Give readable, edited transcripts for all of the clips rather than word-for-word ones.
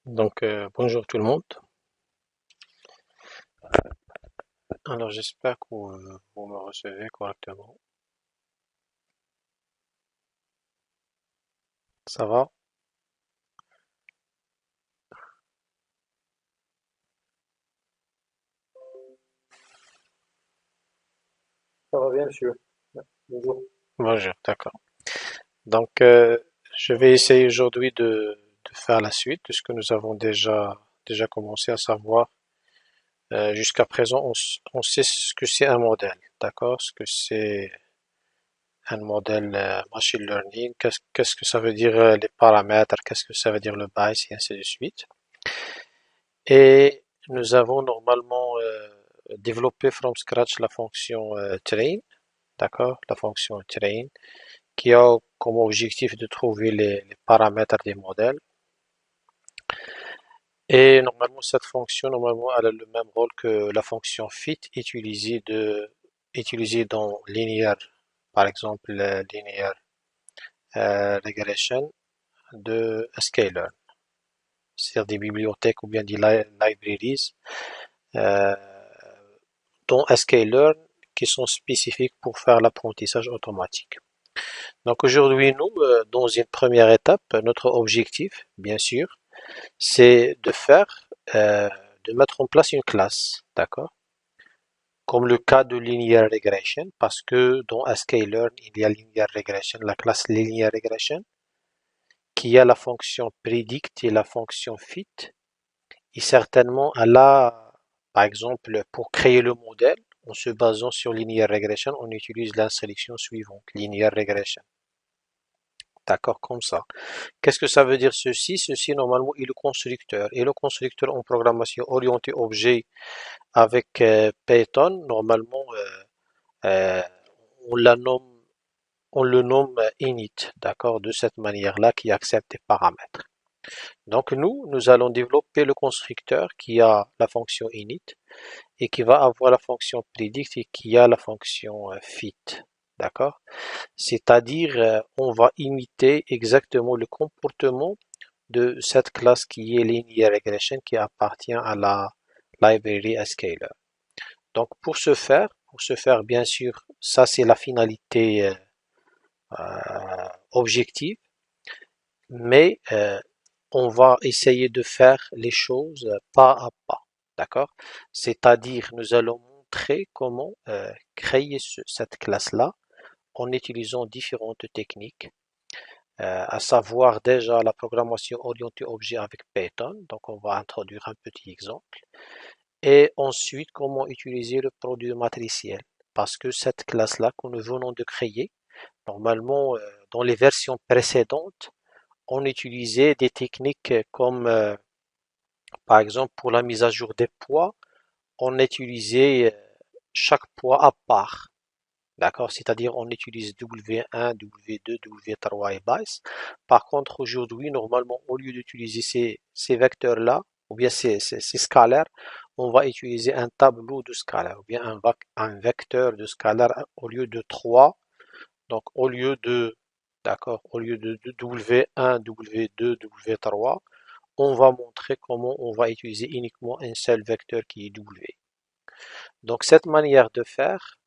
Bonjour tout le monde. Alors, j'espère que vous me recevez correctement. Ça va? Ça va bien, monsieur. Bonjour. Bonjour, d'accord. Donc, je vais essayer aujourd'hui de faire la suite de ce que nous avons déjà commencé à savoir. Jusqu'à présent, on sait ce que c'est un modèle, d'accord? Ce que c'est un modèle machine learning, qu'est-ce que ça veut dire les paramètres, qu'est-ce que ça veut dire le bias et ainsi de suite. Et nous avons normalement développé from scratch la fonction train, d'accord? La fonction train qui a comme objectif de trouver les paramètres des modèles. Et normalement, cette fonction, normalement, elle a le même rôle que la fonction fit utilisée dans linear, par exemple, linear regression de scalar, c'est-à-dire des bibliothèques ou bien des libraries euh, dont sklearn qui sont spécifiques pour faire l'apprentissage automatique. Donc aujourd'hui, nous, dans une première étape, notre objectif, bien sûr, c'est euh, de mettre en place une classe, d'accord? Comme le cas de linear regression, parce que dans sklearn, il y a linear regression, la classe linear regression, qui a la fonction predict et la fonction fit, et certainement, elle a, par exemple, pour créer le modèle, en se basant sur linear regression, on utilise la sélection suivante, linear regression. D'accord, comme ça. Qu'est-ce que ça veut dire ceci? Ceci, normalement, est le constructeur. Et le constructeur en programmation orientée objet avec Python, normalement, euh, on la nomme, on le nomme init, d'accord, de cette manière-là, qui accepte des paramètres. Donc nous allons développer le constructeur qui a la fonction init et qui va avoir la fonction predict et qui a la fonction fit. D'accord? C'est-à-dire, on va imiter exactement le comportement de cette classe qui est linear regression qui appartient à la library scalar. Donc pour ce faire, bien sûr, ça c'est la finalité objective, mais on va essayer de faire les choses pas à pas. D'accord? C'est-à-dire, nous allons montrer comment créer cette classe-là en utilisant différentes techniques, à savoir déjà la programmation orientée objet avec Python. Donc, on va introduire un petit exemple. Et ensuite, comment utiliser le produit matriciel. Parce que cette classe-là que nous venons de créer, normalement, dans les versions précédentes, on utilisait des techniques comme, par exemple, pour la mise à jour des poids, on utilisait chaque poids à part. D'accord? C'est-à-dire, on utilise W1, W2, W3 et base. Par contre, aujourd'hui, normalement, au lieu d'utiliser ces vecteurs-là, ou bien ces scalaires, on va utiliser un tableau de scalaires, ou bien un vecteur de scalaires au lieu de 3. Donc, au lieu de W1, W2, W3, on va montrer comment on va utiliser uniquement un seul vecteur qui est W. Donc, cette manière de faire,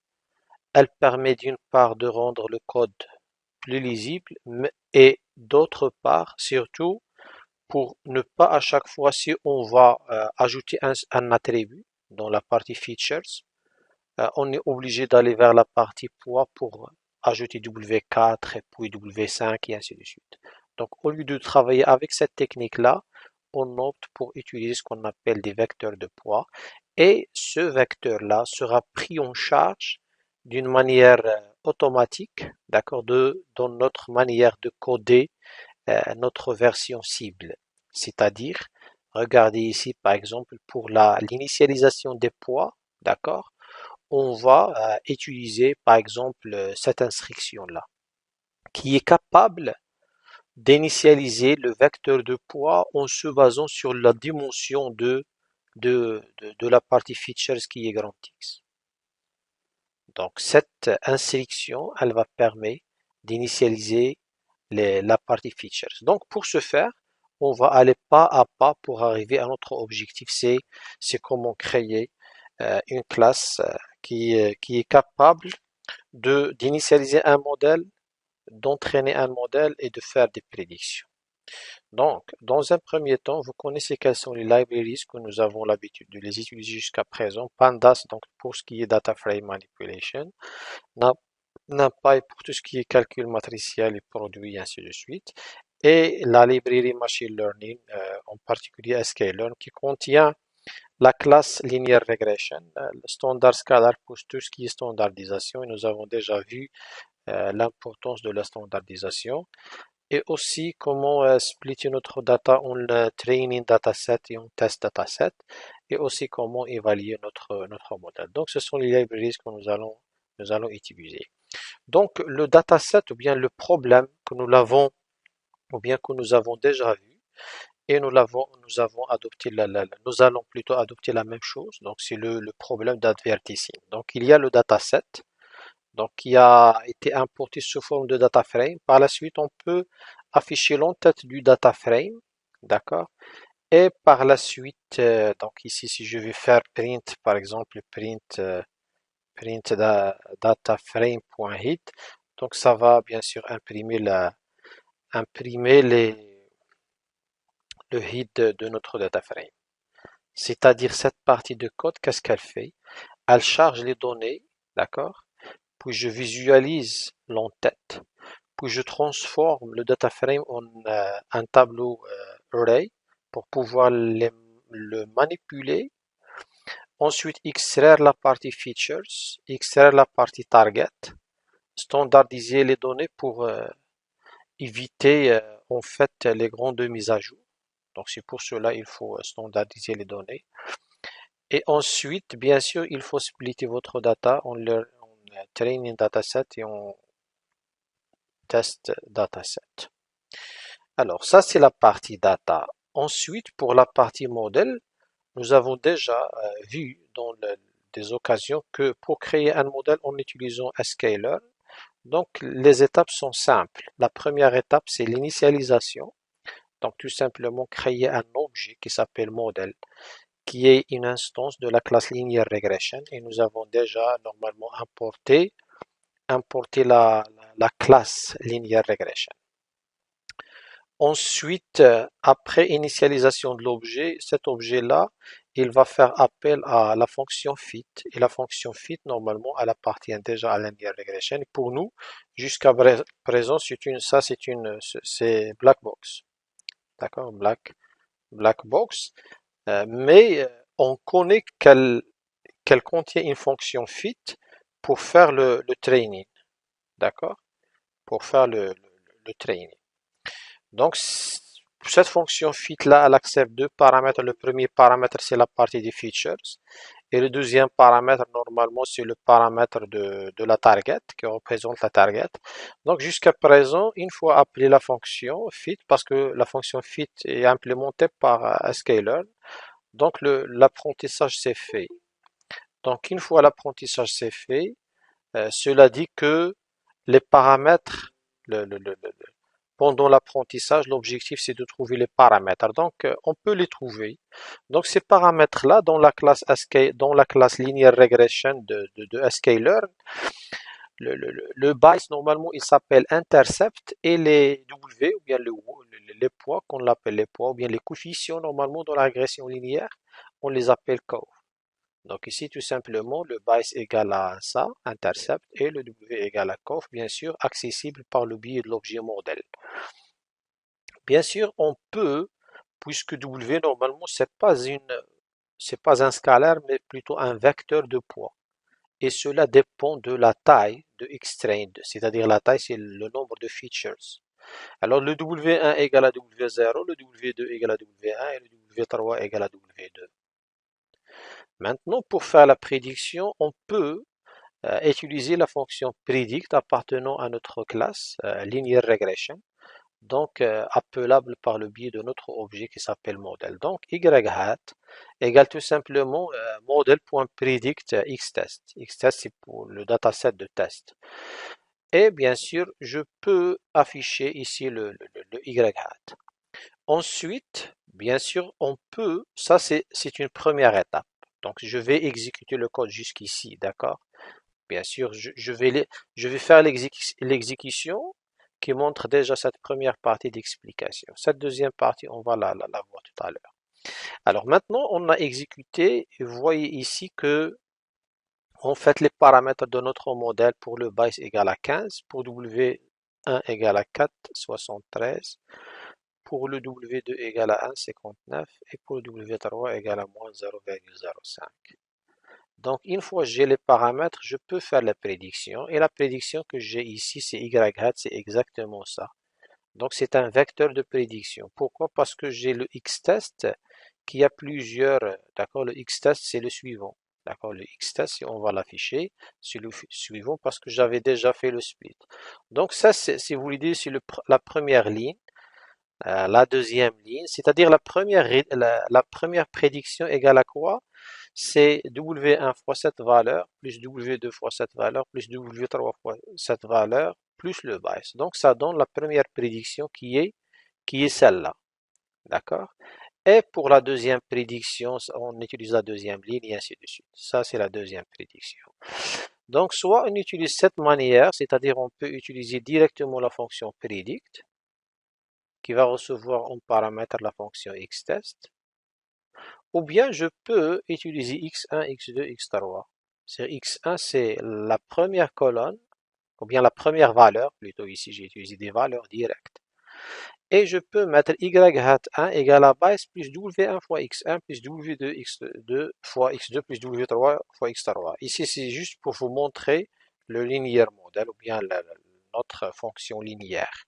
elle permet d'une part de rendre le code plus lisible et d'autre part, surtout, pour ne pas à chaque fois, si on va ajouter un attribut dans la partie features, on est obligé d'aller vers la partie poids pour ajouter W4 et puis W5 et ainsi de suite. Donc, au lieu de travailler avec cette technique-là, on opte pour utiliser ce qu'on appelle des vecteurs de poids et ce vecteur-là sera pris en charge d'une manière automatique, d'accord, dans notre manière de coder notre version cible. C'est-à-dire, regardez ici par exemple pour l'initialisation des poids, d'accord, on va utiliser par exemple cette instruction-là qui est capable d'initialiser le vecteur de poids en se basant sur la dimension de la partie features qui est grand X. Donc cette instruction, elle va permettre d'initialiser la partie features. Donc pour ce faire, on va aller pas à pas pour arriver à notre objectif. C'est comment créer une classe qui est capable d'initialiser un modèle, d'entraîner un modèle et de faire des prédictions. Donc, dans un premier temps, vous connaissez quelles sont les libraries que nous avons l'habitude de les utiliser jusqu'à présent. Pandas, donc pour ce qui est data frame manipulation, NumPy pour tout ce qui est calcul matriciel et produit, ainsi de suite. Et la librairie machine learning, en particulier sklearn, qui contient la classe linear regression, le standard scalar pour tout ce qui est standardisation. Et nous avons déjà vu l'importance de la standardisation et aussi comment splitter notre data en training dataset et en test dataset et aussi comment évaluer notre modèle. Donc, ce sont les libraries que nous allons utiliser. Donc, le dataset ou bien le problème que nous l'avons ou bien que nous avons déjà vu et nous avons adopté nous allons plutôt adopter la même chose. Donc, c'est le problème d'advertising. Donc, il y a le dataset donc qui a été importé sous forme de data frame. Par la suite, on peut afficher l'entête du data frame, d'accord? Et par la suite, donc ici, si je vais faire print, par exemple, print data frame.hit, donc ça va bien sûr imprimer le hit de notre data frame. C'est-à-dire cette partie de code, qu'est-ce qu'elle fait? Elle charge les données, d'accord? Puis je visualise l'entête. Puis je transforme le data frame en un tableau array pour pouvoir le manipuler. Ensuite, extraire la partie features, extraire la partie target, standardiser les données pour éviter en fait les grandes mises à jour. Donc c'est pour cela il faut standardiser les données. Et ensuite, bien sûr, il faut splitter votre data en training dataset et en test dataset. Alors ça c'est la partie data. Ensuite, pour la partie modèle, nous avons déjà vu dans des occasions que pour créer un modèle en utilisant sklearn, donc les étapes sont simples. La première étape, c'est l'initialisation. Donc tout simplement créer un objet qui s'appelle modèle, qui est une instance de la classe linear regression. Et nous avons déjà normalement importé la classe linear regression. Ensuite, après initialisation de l'objet, cet objet-là, il va faire appel à la fonction fit. Et la fonction fit, normalement, elle appartient déjà à linear regression. Et pour nous, jusqu'à présent, c'est black box. D'accord? Black box. Mais on connaît qu'elle contient une fonction fit pour faire le training. D'accord? Pour faire le training. Donc, cette fonction fit là, elle accepte deux paramètres. Le premier paramètre, c'est la partie des features. Et le deuxième paramètre, normalement, c'est le paramètre de la target, qui représente la target. Donc, jusqu'à présent, une fois appelé la fonction fit, parce que la fonction fit est implémentée par sklearn, donc l'apprentissage s'est fait. Donc, une fois l'apprentissage s'est fait, cela dit que les paramètres, pendant l'apprentissage, l'objectif c'est de trouver les paramètres. Donc, on peut les trouver. Donc, ces paramètres-là, dans la classe linear regression de sklearn, le bias, normalement, il s'appelle intercept et les W, ou bien les poids, qu'on l'appelle les poids, ou bien les coefficients, normalement, dans la régression linéaire, on les appelle curve. Donc ici, tout simplement, le bias égale à ça, intercept, et le W égale à curve, bien sûr, accessible par le biais de l'objet modèle. Bien sûr, on peut, puisque W, normalement, c'est pas un scalaire, mais plutôt un vecteur de poids. Et cela dépend de la taille de X-trained, c'est-à-dire la taille, c'est le nombre de features. Alors, le W1 égale à W0, le W2 égale à W1 et le W3 égale à W2. Maintenant, pour faire la prédiction, on peut utiliser la fonction predict appartenant à notre classe linear regression, donc appelable par le biais de notre objet qui s'appelle modèle. Donc y hat égale tout simplement model.predict xtest. Xtest c'est pour le dataset de test. Et bien sûr, je peux afficher ici le y hat. Ensuite, bien sûr, on peut, ça c'est une première étape. Donc, je vais exécuter le code jusqu'ici, d'accord? Bien sûr, je vais faire l'exécution qui montre déjà cette première partie d'explication. Cette deuxième partie, on va la voir tout à l'heure. Alors maintenant, on a exécuté, et vous voyez ici que on fait les paramètres de notre modèle pour le base égal à 15, pour W1 égal à 4,73, pour le W2 égal à 1,59 et pour le W3 égal à moins 0,05. Donc, une fois que j'ai les paramètres, je peux faire la prédiction. Et la prédiction que j'ai ici, c'est y hat, c'est exactement ça. Donc, c'est un vecteur de prédiction. Pourquoi? Parce que j'ai le x-test qui a plusieurs. D'accord, le x-test, c'est le suivant. D'accord, le x-test, on va l'afficher, c'est le suivant parce que j'avais déjà fait le split. Donc, ça, si vous voulez dire, c'est la première ligne. La deuxième ligne, c'est-à-dire la première prédiction égale à quoi? C'est W1 fois cette valeur, plus W2 fois cette valeur, plus W3 fois cette valeur, plus le bias. Donc ça donne la première prédiction qui est celle-là. D'accord? Et pour la deuxième prédiction, on utilise la deuxième ligne et ainsi de suite. Ça, c'est la deuxième prédiction. Donc, soit on utilise cette manière, c'est-à-dire on peut utiliser directement la fonction predict, qui va recevoir en paramètre la fonction xtest, ou bien je peux utiliser x1, x2, x3. x1, c'est la première colonne, ou bien la première valeur, plutôt ici j'ai utilisé des valeurs directes. Et je peux mettre y hat 1 égale à base plus w1 fois x1 plus w2 x2 fois x2 plus w3 fois x3. Ici, c'est juste pour vous montrer le linéaire modèle, ou bien notre fonction linéaire.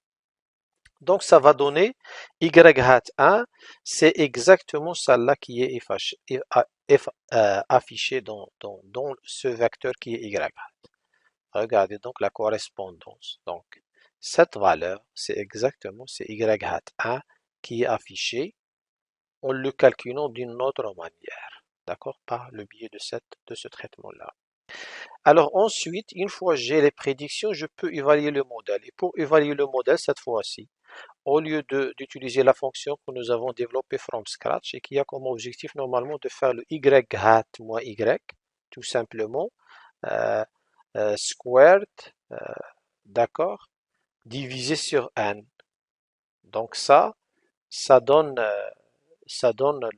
Donc, ça va donner y hat 1, c'est exactement celle-là qui est affichée dans ce vecteur qui est y hat. Regardez donc la correspondance. Donc, cette valeur, c'est exactement y hat 1 qui est affiché en le calculant d'une autre manière. D'accord? Par le biais de ce traitement-là. Alors ensuite, une fois que j'ai les prédictions, je peux évaluer le modèle. Et pour évaluer le modèle, cette fois-ci, au lieu d'utiliser la fonction que nous avons développée from scratch et qui a comme objectif normalement de faire le y hat moins y, tout simplement, euh, squared, d'accord, divisé sur n. Donc ça donne, ça donne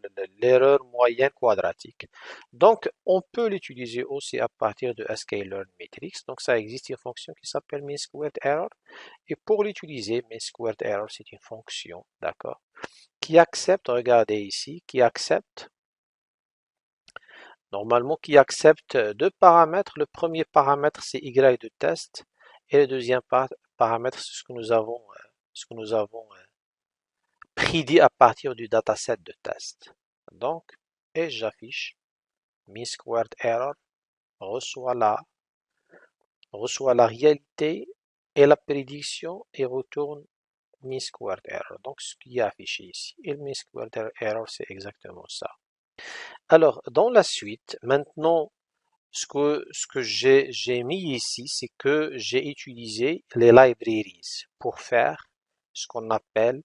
l'erreur moyenne quadratique. Donc, on peut l'utiliser aussi à partir de scalar matrix. Donc, ça existe une fonction qui s'appelle mean squared error. Et pour l'utiliser, mean squared error, c'est une fonction, d'accord, qui accepte, regardez ici, qui accepte, normalement, qui accepte deux paramètres. Le premier paramètre, c'est y de test. Et le deuxième paramètre, c'est ce que nous avons prédit à partir du dataset de test. Donc, et j'affiche mean squared error reçoit la réalité et la prédiction et retourne mean squared error. Donc, ce qui est affiché ici. Et le mean squared error, c'est exactement ça. Alors, dans la suite, maintenant, ce que j'ai mis ici, c'est que j'ai utilisé les libraries pour faire ce qu'on appelle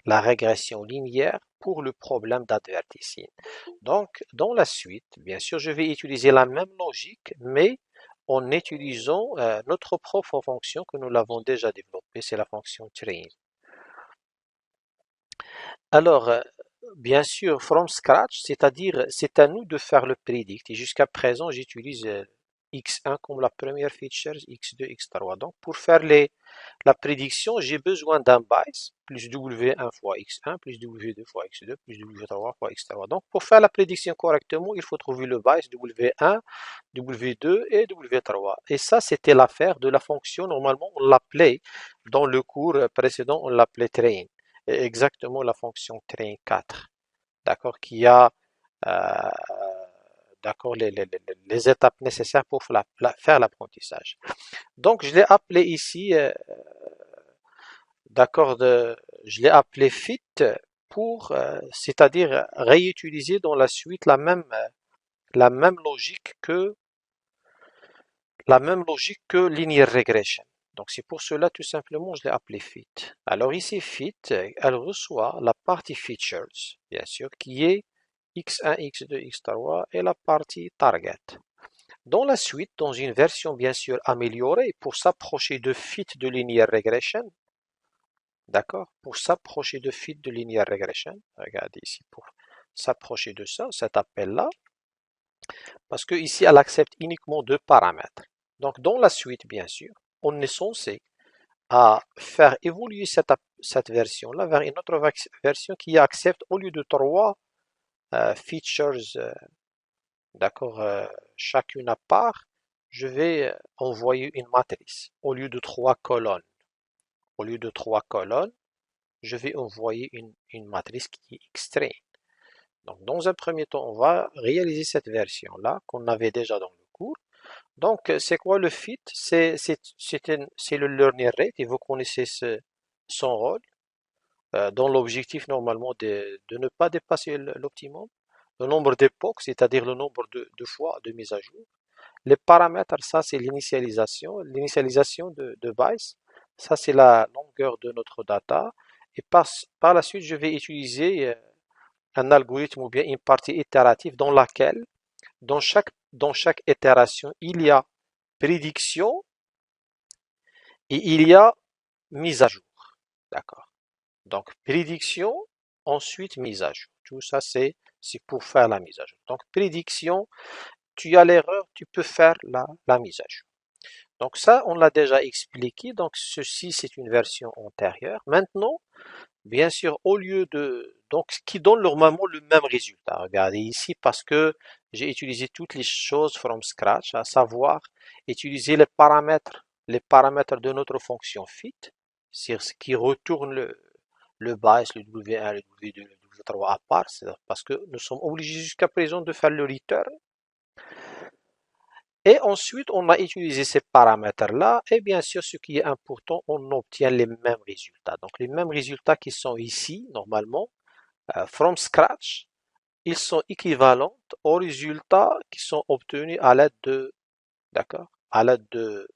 la régression linéaire pour le problème d'advertising. Donc, dans la suite, bien sûr, je vais utiliser la même logique, mais en utilisant notre propre fonction que nous l'avons déjà développée, c'est la fonction train. Alors, bien sûr, from scratch, c'est-à-dire c'est à nous de faire le predict. Et jusqu'à présent, j'utilise x1 comme la première feature, x2, x3. Donc, pour faire la prédiction, j'ai besoin d'un bias, plus w1 fois x1, plus w2 fois x2, plus w3 fois x3. Donc, pour faire la prédiction correctement, il faut trouver le bias w1, w2 et w3. Et ça, c'était l'affaire de la fonction. Normalement, on l'appelait, dans le cours précédent, on l'appelait train. Exactement la fonction train 4, d'accord, qui a euh, d'accord les étapes nécessaires pour faire l'apprentissage. Donc je l'ai appelé ici, d'accord, je l'ai appelé fit pour, c'est-à-dire réutiliser dans la suite la même logique que linear regression. Donc c'est pour cela tout simplement je l'ai appelé fit. Alors ici fit, elle reçoit la partie features, bien sûr, qui est x1, x2, x3 et la partie target. Dans la suite, dans une version bien sûr améliorée pour s'approcher de fit de linear regression, d'accord? Pour s'approcher de fit de linear regression, regardez ici, pour s'approcher de ça, cet appel-là, parce que ici elle accepte uniquement deux paramètres. Donc dans la suite, bien sûr, on est censé à faire évoluer cette version-là vers une autre version qui accepte au lieu de trois features, d'accord, chacune à part, je vais envoyer une matrice au lieu de trois colonnes. Au lieu de trois colonnes, je vais envoyer une matrice qui est extrait. Donc, dans un premier temps, on va réaliser cette version-là qu'on avait déjà dans le cours. Donc, c'est quoi le fit? C'est le learning rate et vous connaissez son rôle dans l'objectif normalement de ne pas dépasser l'optimum. Le nombre d'époques, c'est-à-dire le nombre de fois de mise à jour. Les paramètres, ça c'est l'initialisation de base. Ça c'est la longueur de notre data. Et par la suite, je vais utiliser un algorithme ou bien une partie itérative dans laquelle, dans chaque itération, il y a prédiction et il y a mise à jour. D'accord. Donc, prédiction, ensuite mise à jour. Tout ça, c'est pour faire la mise à jour. Donc, prédiction, tu as l'erreur, tu peux faire la mise à jour. Donc ça, on l'a déjà expliqué. Donc ceci, c'est une version antérieure. Maintenant, bien sûr, au lieu de... Donc, qui donne normalement le même résultat. Regardez ici, parce que j'ai utilisé toutes les choses from scratch, à savoir utiliser les paramètres de notre fonction fit, c'est ce qui retourne le base, le W1, le W2, le W3 à part, parce que nous sommes obligés jusqu'à présent de faire le return. Et ensuite, on a utilisé ces paramètres-là. Et bien sûr, ce qui est important, on obtient les mêmes résultats. Donc, les mêmes résultats qui sont ici, normalement, from scratch, ils sont équivalents aux résultats qui sont obtenus à l'aide d'accord, à l'aide de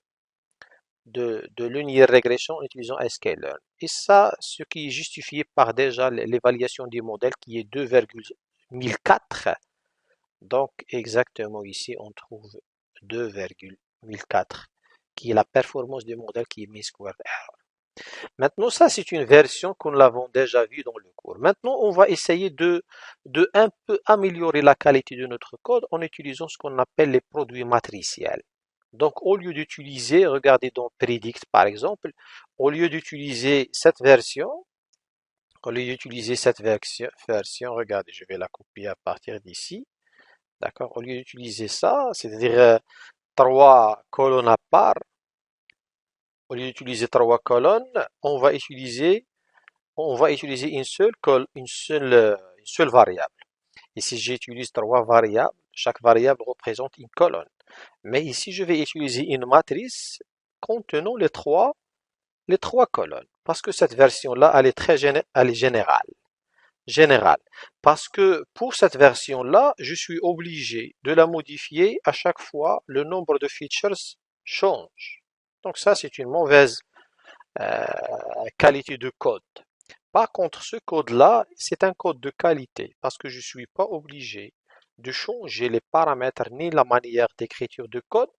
linear regression en utilisant sklearn. Et ça, ce qui est justifié par déjà l'évaluation du modèle qui est 2,1004. Donc, exactement ici, on trouve 2,1004 qui est la performance du modèle qui est mean squared error. Maintenant, ça, c'est une version que nous l'avons déjà vue dans le cours. Maintenant, on va essayer de un peu améliorer la qualité de notre code en utilisant ce qu'on appelle les produits matriciels. Donc, au lieu d'utiliser, regardez dans Predict par exemple, au lieu d'utiliser cette version, regardez, je vais la copier à partir d'ici. D'accord? Au lieu d'utiliser ça, c'est-à-dire trois colonnes à part, au lieu d'utiliser trois colonnes, on va utiliser une seule variable. Et si j'utilise trois variables, chaque variable représente une colonne. Mais ici, je vais utiliser une matrice contenant les trois colonnes. Parce que cette version-là, elle est générale. Parce que pour cette version-là, je suis obligé de la modifier à chaque fois le nombre de features change. Donc ça, c'est une mauvaise euh, qualité de code. Par contre, ce code-là, c'est un code de qualité parce que je ne suis pas obligé de changer les paramètres ni la manière d'écriture de code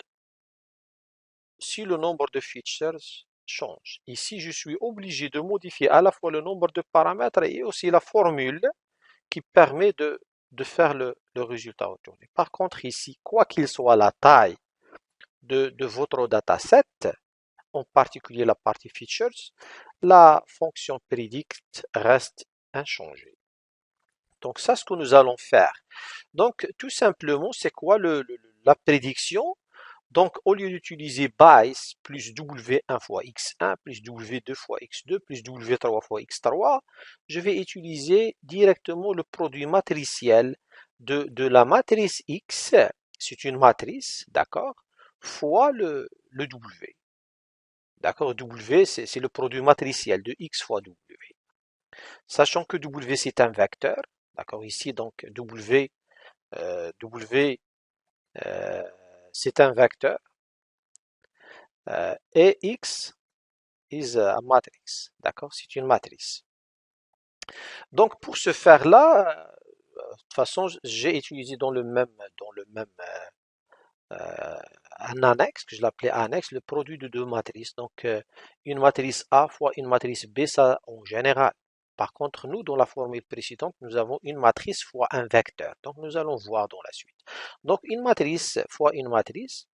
si le nombre de features change. Ici, je suis obligé de modifier à la fois le nombre de paramètres et aussi la formule qui permet de faire le résultat retourné. Par contre, ici, quoi qu'il soit la taille de votre dataset, en particulier la partie features, la fonction predict reste inchangée. Donc ça, ce que nous allons faire. Donc tout simplement, c'est quoi la prédiction? Donc au lieu d'utiliser base plus W1 fois X1 plus W2 fois X2 plus W3 fois X3, je vais utiliser directement le produit matriciel de la matrice X, c'est une matrice, d'accord, fois le W. D'accord, W, c'est le produit matriciel de X fois W. Sachant que W, c'est un vecteur. D'accord, ici, donc, W c'est un vecteur. Et X, is a matrix. D'accord? C'est une matrice. Donc, pour ce faire-là, de toute façon, j'ai utilisé dans le même un annexe, que je l'appelais annexe, le produit de deux matrices. Donc, une matrice A fois une matrice B, ça en général. Par contre, nous, dans la formule précédente, nous avons une matrice fois un vecteur. Donc, nous allons voir dans la suite. Donc, une matrice fois une matrice,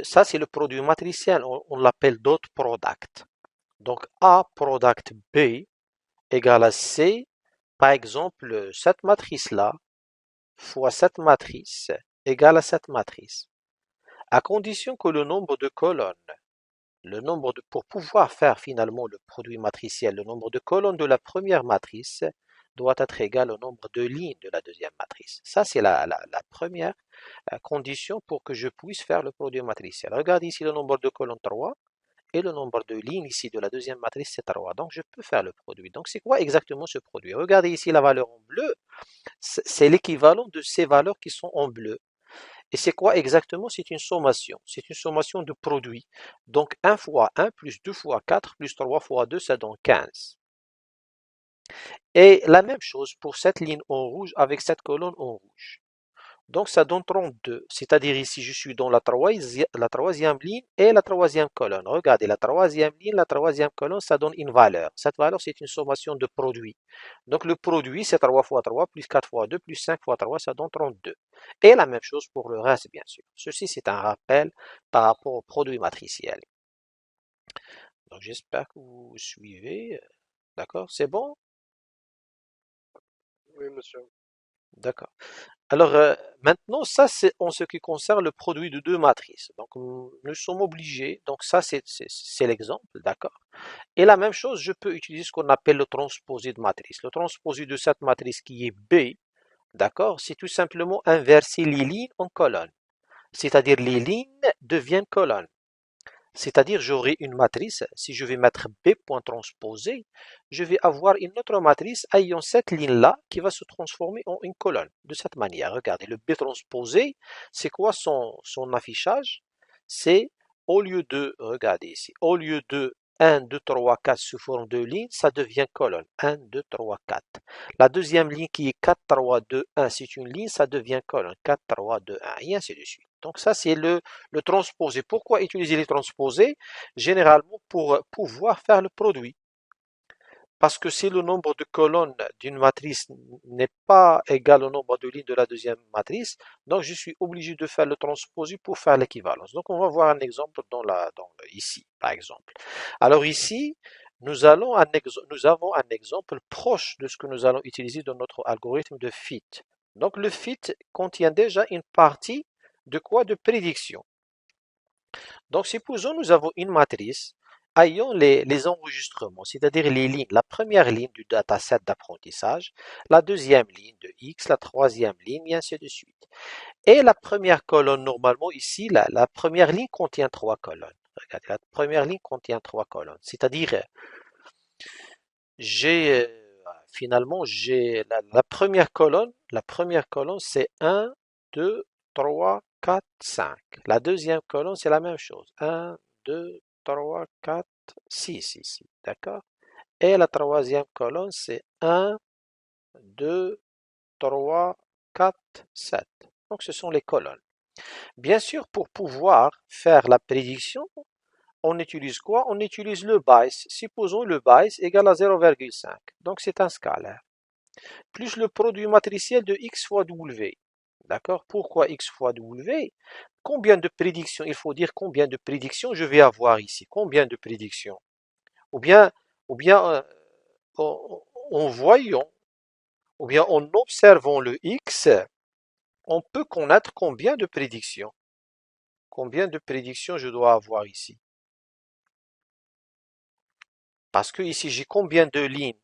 ça, c'est le produit matriciel. On l'appelle dot product. Donc, A product B égale à C. Par exemple, cette matrice-là fois cette matrice égale à cette matrice. À condition que le nombre de colonnes, pour pouvoir faire finalement le produit matriciel, le nombre de colonnes de la première matrice doit être égal au nombre de lignes de la deuxième matrice. Ça, c'est la première condition pour que je puisse faire le produit matriciel. Regarde ici le nombre de colonnes 3 et le nombre de lignes ici de la deuxième matrice c'est 3. Donc, je peux faire le produit. Donc, c'est quoi exactement ce produit? Regardez ici la valeur en bleu. C'est l'équivalent de ces valeurs qui sont en bleu. Et c'est quoi exactement? C'est une sommation. C'est une sommation de produits. Donc 1 fois 1 plus 2 fois 4 plus 3 fois 2, ça donne 15. Et la même chose pour cette ligne en rouge avec cette colonne en rouge. Donc ça donne 32. C'est-à-dire ici, je suis dans la troisième ligne et la troisième colonne. Regardez, la troisième ligne, la troisième colonne, ça donne une valeur. Cette valeur, c'est une sommation de produits. Donc le produit, c'est 3 fois 3 plus 4 fois 2 plus 5 fois 3, ça donne 32. Et la même chose pour le reste, bien sûr. Ceci, c'est un rappel par rapport au produit matriciel. Donc j'espère que vous suivez. D'accord? C'est bon? Oui, monsieur. D'accord. Alors maintenant, ça c'est en ce qui concerne le produit de deux matrices. Donc nous sommes obligés, donc ça c'est l'exemple, d'accord. Et la même chose, je peux utiliser ce qu'on appelle le transposé de matrice. Le transposé de cette matrice qui est B, d'accord, c'est tout simplement inverser les lignes en colonnes. C'est-à-dire les lignes deviennent colonnes. C'est-à-dire, j'aurai une matrice, si je vais mettre B point transposé, je vais avoir une autre matrice ayant cette ligne-là qui va se transformer en une colonne. De cette manière, regardez, le B transposé, c'est quoi son affichage? C'est au lieu de, regardez ici, au lieu de 1, 2, 3, 4 sous forme de ligne, ça devient colonne. 1, 2, 3, 4. La deuxième ligne qui est 4, 3, 2, 1, c'est une ligne, ça devient colonne. 4, 3, 2, 1, et ainsi de suite. Donc ça, c'est le transposé. Pourquoi utiliser les transposés? Généralement pour pouvoir faire le produit. Parce que si le nombre de colonnes d'une matrice n'est pas égal au nombre de lignes de la deuxième matrice, donc je suis obligé de faire le transposé pour faire l'équivalence. Donc on va voir un exemple ici, par exemple. Alors ici, nous avons un exemple proche de ce que nous allons utiliser dans notre algorithme de fit. Donc le fit contient déjà une partie de quoi? De prédiction. Donc, supposons nous avons une matrice ayant les enregistrements, c'est-à-dire les lignes, la première ligne du dataset d'apprentissage, la deuxième ligne de X, la troisième ligne, et ainsi de suite. Et la première colonne, normalement, ici, la première ligne contient trois colonnes. Regardez, la première ligne contient trois colonnes. C'est-à-dire, j'ai finalement, j'ai la première colonne, c'est 1, 2, 3, 4, 5. La deuxième colonne, c'est la même chose. 1, 2, 3, 4, 6 ici. D'accord? Et la troisième colonne, c'est 1, 2, 3, 4, 7. Donc, ce sont les colonnes. Bien sûr, pour pouvoir faire la prédiction, on utilise quoi? On utilise le Bayes. Supposons le Bayes égale à 0,5. Donc, c'est un scalaire. Plus le produit matriciel de x fois w. D'accord? Pourquoi x fois w? Combien de prédictions? Il faut dire combien de prédictions je vais avoir ici. Combien de prédictions? Ou bien, ou bien en voyant, ou bien en observant le x, on peut connaître combien de prédictions. Combien de prédictions je dois avoir ici? Parce que ici, j'ai combien de lignes?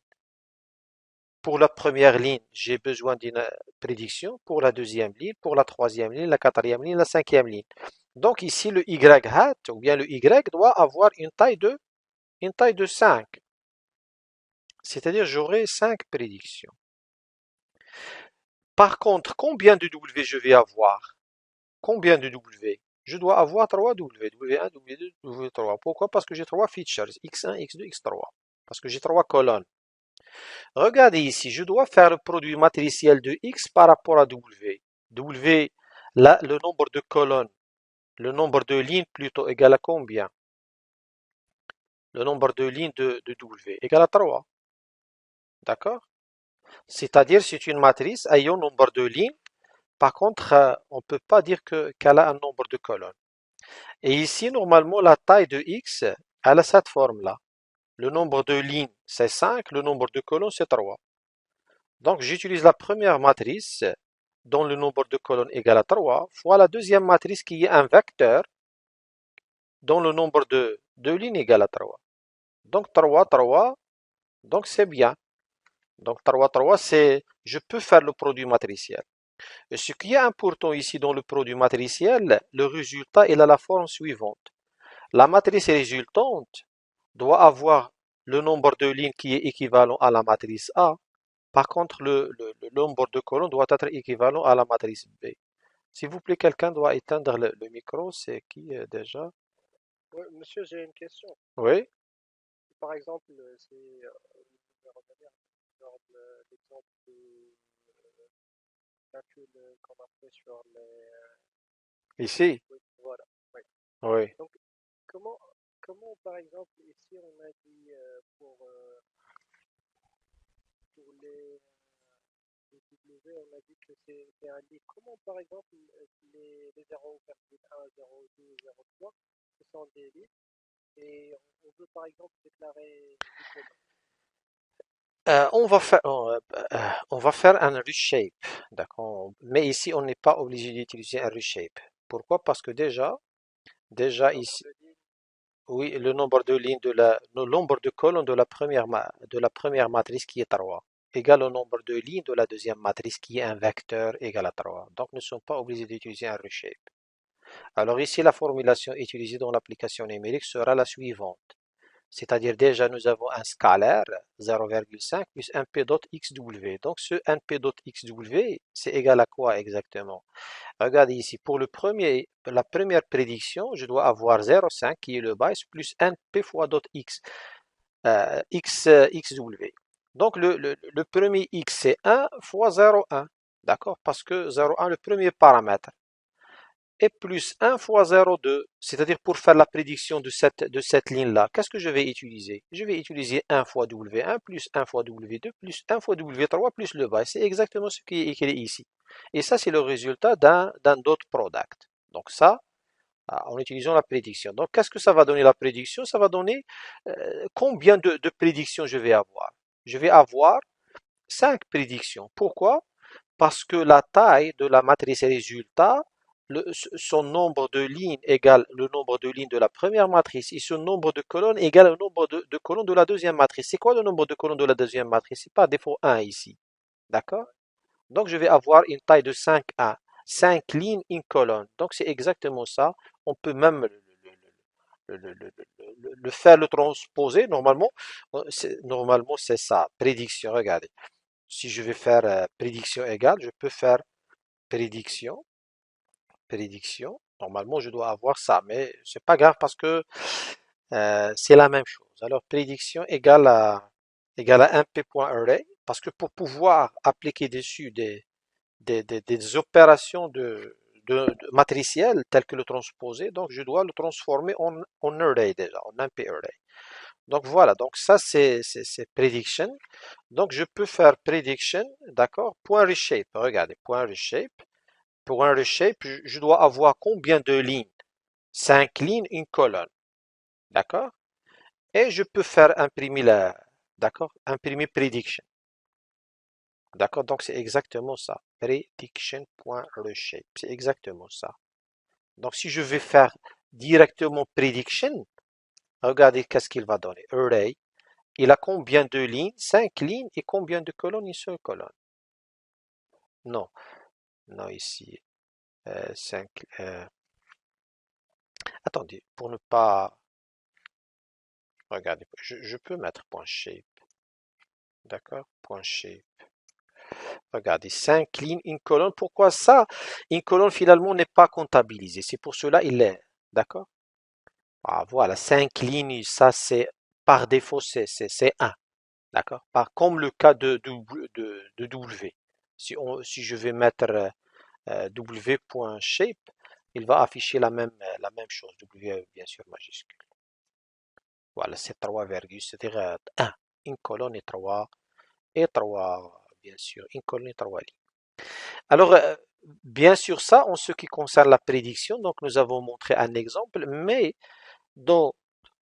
Pour la première ligne, j'ai besoin d'une prédiction. Pour la deuxième ligne, pour la troisième ligne, la quatrième ligne, la cinquième ligne. Donc ici, le y hat, ou bien le y doit avoir une taille de 5. C'est-à-dire, j'aurai 5 prédictions. Par contre, combien de W je vais avoir? Combien de W? je dois avoir 3 W, W1, W2, W3. Pourquoi? Parce que j'ai 3 features, X1, X2, X3. Parce que j'ai 3 colonnes. Regardez ici, je dois faire le produit matriciel de X par rapport à W. W, là, le nombre de colonnes, le nombre de lignes plutôt égal à combien? Le nombre de lignes de W égale à 3. D'accord? C'est-à-dire, c'est une matrice ayant nombre de lignes. Par contre, on ne peut pas dire qu'elle a un nombre de colonnes. Et ici, normalement, la taille de X, elle a cette forme-là. Le nombre de lignes, c'est 5, le nombre de colonnes, c'est 3. Donc, j'utilise la première matrice dont le nombre de colonnes égale à 3 fois la deuxième matrice qui est un vecteur dont le nombre de lignes égale à 3. Donc, 3, 3, donc c'est bien. Donc, 3, 3, je peux faire le produit matriciel. Et ce qui est important ici dans le produit matriciel, le résultat il a la forme suivante. La matrice résultante doit avoir le nombre de lignes qui est équivalent à la matrice A. Par contre, le nombre de colonnes doit être équivalent à la matrice B. S'il vous plaît, quelqu'un doit éteindre le micro. C'est qui déjà? Ouais, monsieur, j'ai une question. Oui, Par exemple, je vais revenir sur l'exemple de calcul qu'on a fait sur ici. oui, voilà. Oui. Oui. Donc, comment, par exemple, ici, on a dit pour les W, on a dit que c'est un lit. Comment, par exemple, les 0,1, 0,2, 0,3, ce sont des lits et on veut, par exemple, déclarer des colonnes. On va faire un reshape, d'accord. Mais ici, on n'est pas obligé d'utiliser un reshape. Pourquoi? Parce que Le déjà nombre ici, de lignes, oui, le nombre de lignes le nombre de colonnes de la première matrice qui est 3 égale au nombre de lignes de la deuxième matrice qui est un vecteur égal à 3. Donc, nous ne sommes pas obligés d'utiliser un reshape. Alors ici, la formulation utilisée dans l'application numérique sera la suivante. C'est-à-dire déjà nous avons un scalaire 0,5 plus np dot xw. Donc ce np dot xw, c'est égal à quoi exactement? Regardez ici, pour la première prédiction, je dois avoir 0,5 qui est le base plus np fois dot x, xw. Donc le premier x c'est 1 fois 0,1. D'accord? Parce que 0,1 le premier paramètre et plus 1 fois 0,2, c'est-à-dire pour faire la prédiction de cette ligne-là, qu'est-ce que je vais utiliser? Je vais utiliser 1 fois W1 plus 1 fois W2 plus 1 fois W3 plus le bas. C'est exactement ce qui est écrit ici. Et ça, c'est le résultat d'un dot product. Donc ça, en utilisant la prédiction. Donc qu'est-ce que ça va donner la prédiction? Ça va donner combien de prédictions je vais avoir. Je vais avoir 5 prédictions. Pourquoi? Parce que la taille de la matrice résultat, son nombre de lignes égale le nombre de lignes de la première matrice et son nombre de colonnes égale le nombre de colonnes de la deuxième matrice. C'est quoi le nombre de colonnes de la deuxième matrice? C'est pas défaut 1 ici. D'accord? Donc je vais avoir une taille de 5A. 5 lignes, une colonne. Donc c'est exactement ça. On peut même le faire, le transposer. Normalement, c'est ça. Prédiction, regardez. Si je vais faire prédiction égale, je peux faire prédiction, prédiction. Normalement, je dois avoir ça, mais c'est pas grave parce que c'est la même chose. Alors, prédiction égale à mp.array, parce que pour pouvoir appliquer dessus des opérations matricielles telles que le transposer, donc je dois le transformer en array déjà, en mp array. Donc voilà, donc ça c'est prediction. Donc je peux faire prediction, d'accord, point reshape. Regardez, point reshape. Pour un reshape, je dois avoir combien de lignes? 5 lignes, une colonne. D'accord? Et je peux faire imprimer d'accord? Imprimer prediction. D'accord? Donc c'est exactement ça. Prediction.reshape. C'est exactement ça. Donc si je vais faire directement prediction, regardez qu'est-ce qu'il va donner. Array. Il a combien de lignes? 5 lignes et combien de colonnes? Une seule colonne. Non, non ici. 5. Attendez, pour ne pas... Regardez, je peux mettre point shape. D'accord? Point shape. Regardez, 5 lignes, une colonne. Pourquoi ça? Une colonne finalement n'est pas comptabilisée. C'est pour cela il est. D'accord? Ah, voilà, 5 lignes, ça c'est par défaut, c'est 1. D'accord? Pas comme le cas de W. Si je vais mettre W.shape, il va afficher la même chose. W bien sûr majuscule. Voilà, c'est 3 virgules, c'est-à-dire 1. Une colonne et 3 bien sûr, une colonne et 3 lignes. Alors, bien sûr, ça en ce qui concerne la prédiction, donc nous avons montré un exemple, mais dans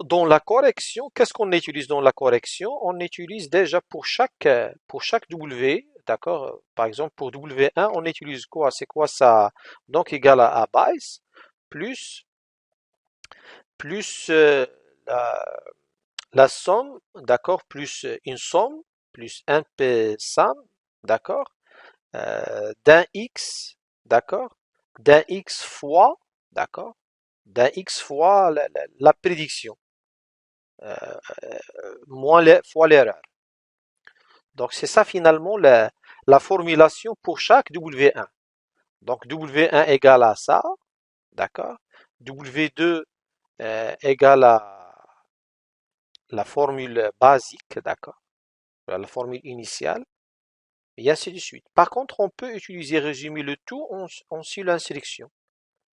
dans la correction, qu'est-ce qu'on utilise dans la correction? On utilise déjà pour chaque W, d'accord? Par exemple, pour W1, on utilise quoi? C'est quoi ça? Donc, égal à base, plus, plus la, la somme, d'accord? Plus une somme, plus un P somme, d'accord? D'un X, d'accord? D'un X fois, d'accord? D'un X fois la prédiction. Euh, fois l'erreur. Donc c'est ça finalement la formulation pour chaque W1. Donc W1 égale à ça, d'accord? W2 égale à la formule basique, d'accord? La formule initiale, et ainsi de suite. Par contre, on peut utiliser résumer le tout en seule instruction.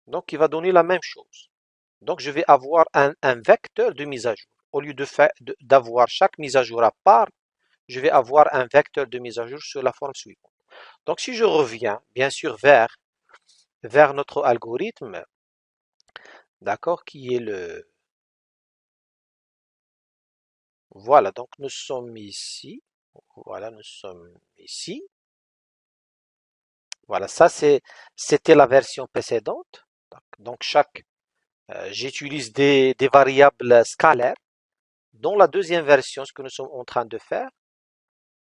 Donc il va donner la même chose. Donc je vais avoir un vecteur de mise à jour. Au lieu d'avoir chaque mise à jour à part, je vais avoir un vecteur de mise à jour sur la forme suivante. Donc si je reviens, bien sûr, vers notre algorithme, d'accord, qui est le... Voilà, donc nous sommes ici. Voilà, nous sommes ici. Voilà, c'était la version précédente. Donc j'utilise des variables scalaires. Dans la deuxième version, ce que nous sommes en train de faire,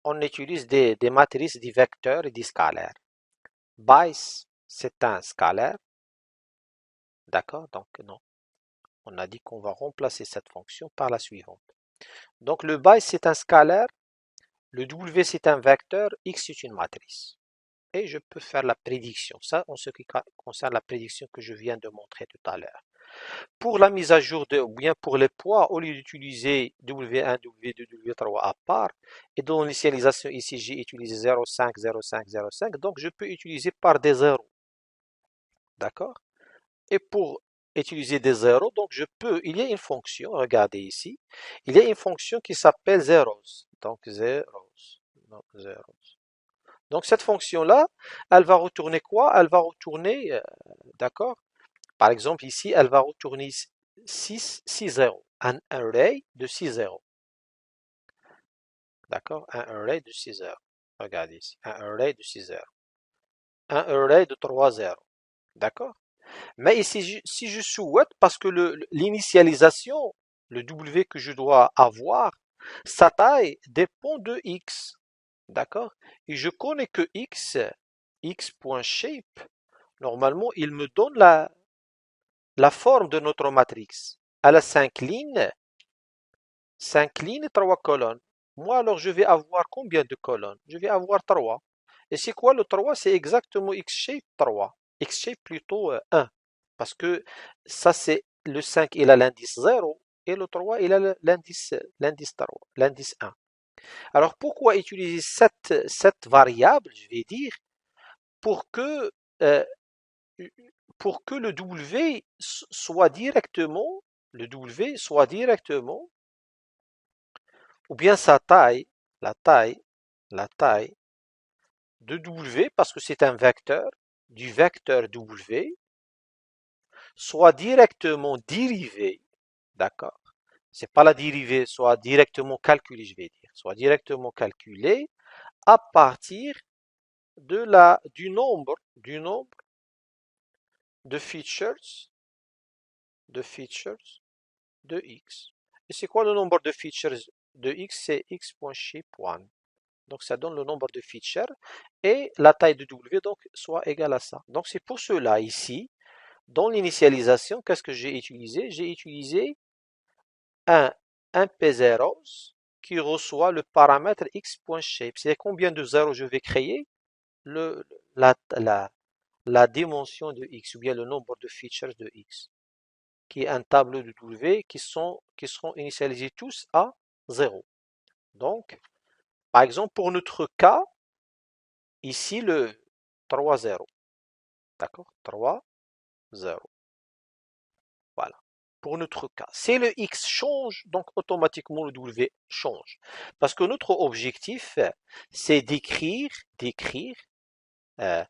on utilise des matrices, des vecteurs et des scalaires. Base, c'est un scalaire. D'accord? Donc non. On a dit qu'on va remplacer cette fonction par la suivante. Donc le base c'est un scalaire, le W c'est un vecteur, X c'est une matrice. Et je peux faire la prédiction. Ça en ce qui concerne la prédiction que je viens de montrer tout à l'heure. Pour la mise à jour ou bien pour les poids, au lieu d'utiliser W1, W2, W3 à part, et dans l'initialisation ici j'ai utilisé 0,5, 0,5, 0,5, donc je peux utiliser par des zéros. D'accord? Et pour utiliser des zéros, donc il y a une fonction, regardez ici, il y a une fonction qui s'appelle zeros. Donc zeros. Donc cette fonction-là, elle va retourner quoi? Elle va retourner, d'accord? Par exemple ici, elle va retourner 6 zéros, un array de 6 zéros. D'accord? Un array de 6 zéros. Regardez ici, un array de 6 zéros. Un array de 3 zéros. D'accord? Mais ici, si je souhaite, parce que l'initialisation, le W que je dois avoir, sa taille dépend de X. D'accord? Et je connais que X.shape, normalement, il me donne la forme de notre matrice. Elle a 5 lignes et 3 colonnes. Moi, alors, je vais avoir combien de colonnes? Je vais avoir 3. Et c'est quoi le 3? C'est exactement X-shape 3. X-shape plutôt 1. Parce que ça, c'est le 5, il a l'indice 0 et le 3, il a l'indice 3, l'indice 1. Alors, pourquoi utiliser cette variable, je vais dire, pour que, euh, pour que le W soit directement, ou bien sa taille, la taille, la taille de W, parce que c'est un vecteur, du vecteur W, soit directement dérivé, d'accord? C'est pas la dérivée, soit directement calculé, je vais dire, soit directement calculé à partir du nombre de features de X. Et c'est quoi le nombre de features de X? C'est X.shape1. Donc ça donne le nombre de features et la taille de W donc soit égale à ça. Donc c'est pour cela ici, dans l'initialisation, qu'est-ce que j'ai utilisé? J'ai utilisé un P0 qui reçoit le paramètre x.shape. C'est combien de zéros je vais créer le, la, la, la dimension de x, ou bien le nombre de features de x, qui est un tableau de W qui seront initialisés tous à 0. Donc, par exemple, pour notre cas, ici le 3, 0. D'accord? 3, 0. Voilà. Pour notre cas. Si le X change, donc automatiquement le W change. Parce que notre objectif, c'est euh,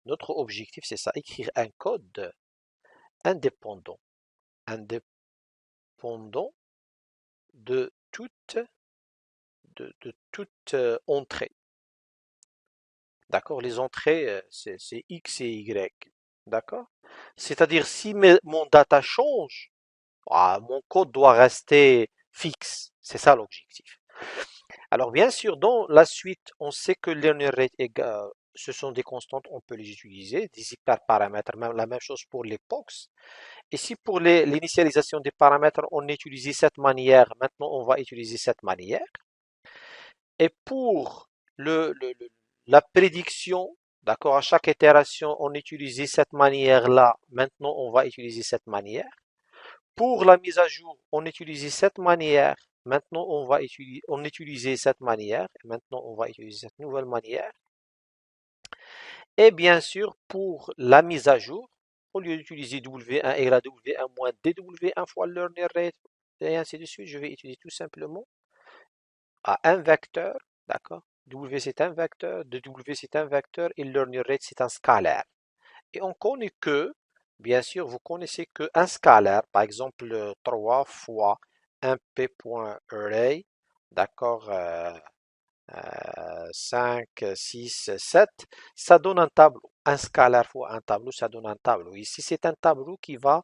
notre objectif, c'est ça, écrire un code indépendant, indépendant de toute entrée. D'accord? Les entrées, c'est X et Y. D'accord? C'est-à-dire, si mon data change, mon code doit rester fixe. C'est ça l'objectif. Alors, bien sûr, dans la suite, on sait que learning rate ce sont des constantes, on peut les utiliser, des hyperparamètres, même la même chose pour les POCs. Et si pour l'initialisation des paramètres, on utilisait cette manière, maintenant on va utiliser cette manière. Et pour la prédiction, d'accord, à chaque itération, on utilisait cette manière-là, maintenant on va utiliser cette manière. Pour la mise à jour, on utilisait cette manière. Maintenant, on utilisait cette manière. Maintenant, on va utiliser cette nouvelle manière. Et bien sûr, pour la mise à jour, au lieu d'utiliser W1 égale à W1 moins DW1 fois le learning rate, et ainsi de suite, je vais utiliser tout simplement un vecteur, d'accord? W c'est un vecteur, W c'est un vecteur et le learning rate c'est un scalaire. Et on connaît que, bien sûr, vous connaissez qu'un scalaire, par exemple 3 fois un p.array, d'accord, 5, 6, 7, ça donne un tableau. Un scalaire fois un tableau, ça donne un tableau. Ici, c'est un tableau qui va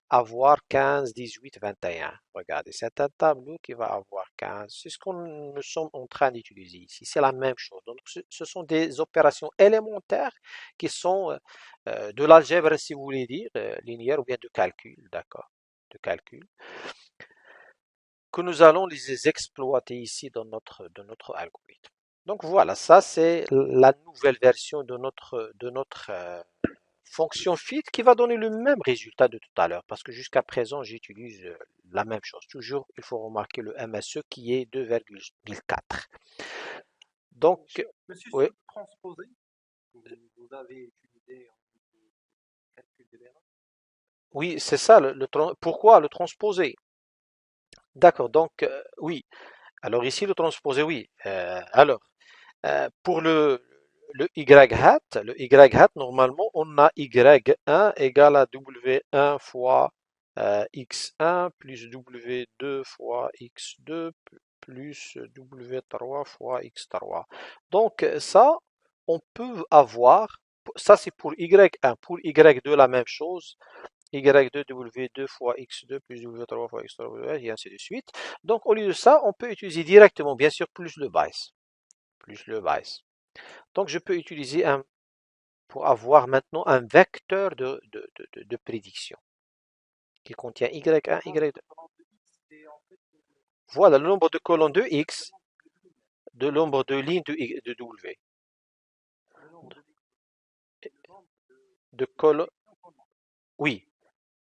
avoir 15, 18, 21. Regardez, c'est un tableau qui va avoir 15. C'est ce qu'on nous sommes en train d'utiliser ici. C'est la même chose. Donc, ce sont des opérations élémentaires qui sont de l'algèbre, si vous voulez dire, linéaire ou bien de calcul, d'accord, de calcul, que nous allons les exploiter ici dans notre algorithme. Donc voilà, ça c'est la nouvelle version de notre fonction fit qui va donner le même résultat de tout à l'heure, parce que jusqu'à présent, j'utilise la même chose. Toujours, il faut remarquer le MSE qui est 2,4. Donc, Monsieur, oui, sur le transposé, vous avez utilisé en calcul de l'erreur. oui, c'est ça. Pourquoi le transposer? D'accord, donc, oui. Alors ici, le transposé, oui. Pour le y hat, normalement, on a y1 égale à w1 fois x1 plus w2 fois x2 plus w3 fois x3. Donc ça, on peut avoir, ça c'est pour y1, pour y2 la même chose, y2 w2 fois x2 plus w3 fois x3 et ainsi de suite. Donc au lieu de ça, on peut utiliser directement, bien sûr, plus le base. Plus le base. Donc, je peux utiliser pour avoir maintenant un vecteur de prédiction qui contient y1, y2. Voilà le nombre de colonnes de x, de nombre de lignes de w. De colonnes. Oui,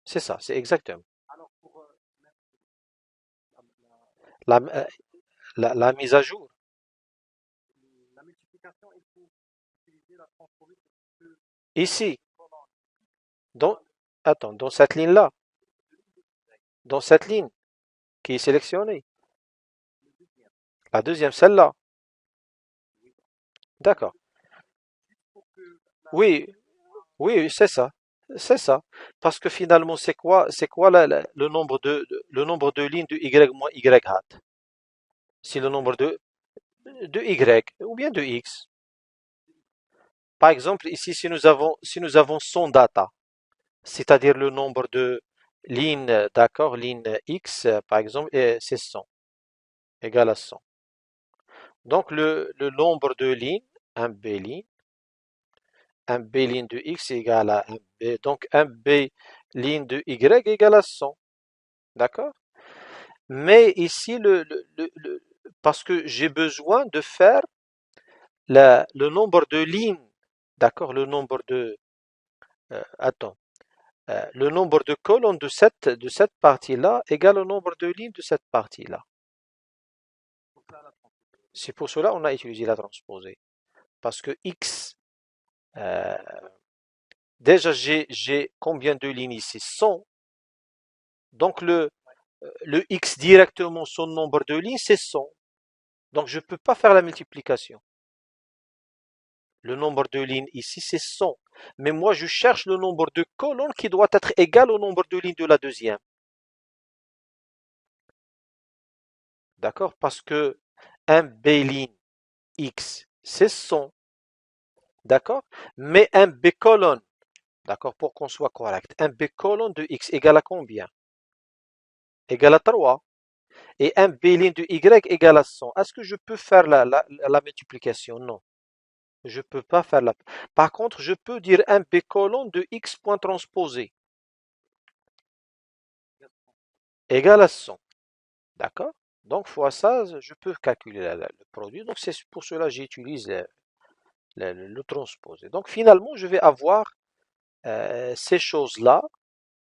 c'est ça, c'est exactement. Alors, pour La, euh, la mise à jour. la multiplication, il faut utiliser la transposée pour que Ici, pendant dans, attends, dans cette ligne-là, dans cette ligne qui est sélectionnée. le deuxième. La deuxième, celle-là. Oui. D'accord. Juste pour que la Oui, oui, c'est ça. C'est ça. Parce que finalement, c'est quoi le nombre de lignes de y moins y hat? C'est le nombre de y ou bien de x. Par exemple, ici, si nous avons 100 data, c'est-à-dire le nombre de lignes, d'accord, ligne x, par exemple, c'est 100, égal à 100. Donc, le nombre de lignes, un b ligne de x est égal à un b, donc un b ligne de y égale à 100. D'accord? Mais ici, parce que j'ai besoin de faire le nombre de lignes, d'accord, le nombre de, attends, le nombre de colonnes de cette partie-là égale le nombre de lignes de cette partie-là. C'est pour cela qu'on a utilisé la transposée. Parce que x, euh, déjà j'ai combien de lignes ici? 100. Donc le x directement, son nombre de lignes, c'est 100. Donc je ne peux pas faire la multiplication. Le nombre de lignes ici, c'est 100. Mais moi, je cherche le nombre de colonnes qui doit être égal au nombre de lignes de la deuxième. D'accord? Parce que un B' X, c'est 100. D'accord? Mais un B colonne, d'accord, pour qu'on soit correct, un B colonne de X égale à combien? Égale à 3. Et un B ligne de Y égale à 100. Est-ce que je peux faire la multiplication? Non. Je peux pas faire la. Par contre, je peux dire un B colonne de X point transposé égale à 100. D'accord? Donc, fois ça, je peux calculer le produit. Donc, c'est pour cela que j'utilise le transposé. Donc, finalement, je vais avoir ces choses-là.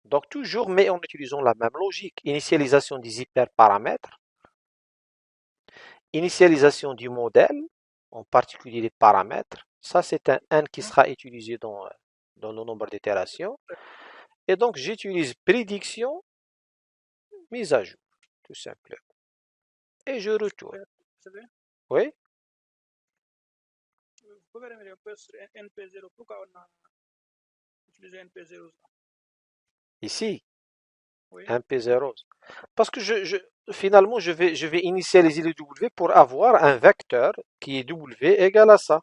Donc, toujours, mais en utilisant la même logique. Initialisation des hyperparamètres, initialisation du modèle, en particulier les paramètres. Ça, c'est un n qui sera utilisé dans le nombre d'itérations. Et donc, j'utilise prédiction, mise à jour, tout simplement. Et je retourne. Oui, ici, un P0. Parce que finalement, je vais initialiser le W pour avoir un vecteur qui est W égale à ça.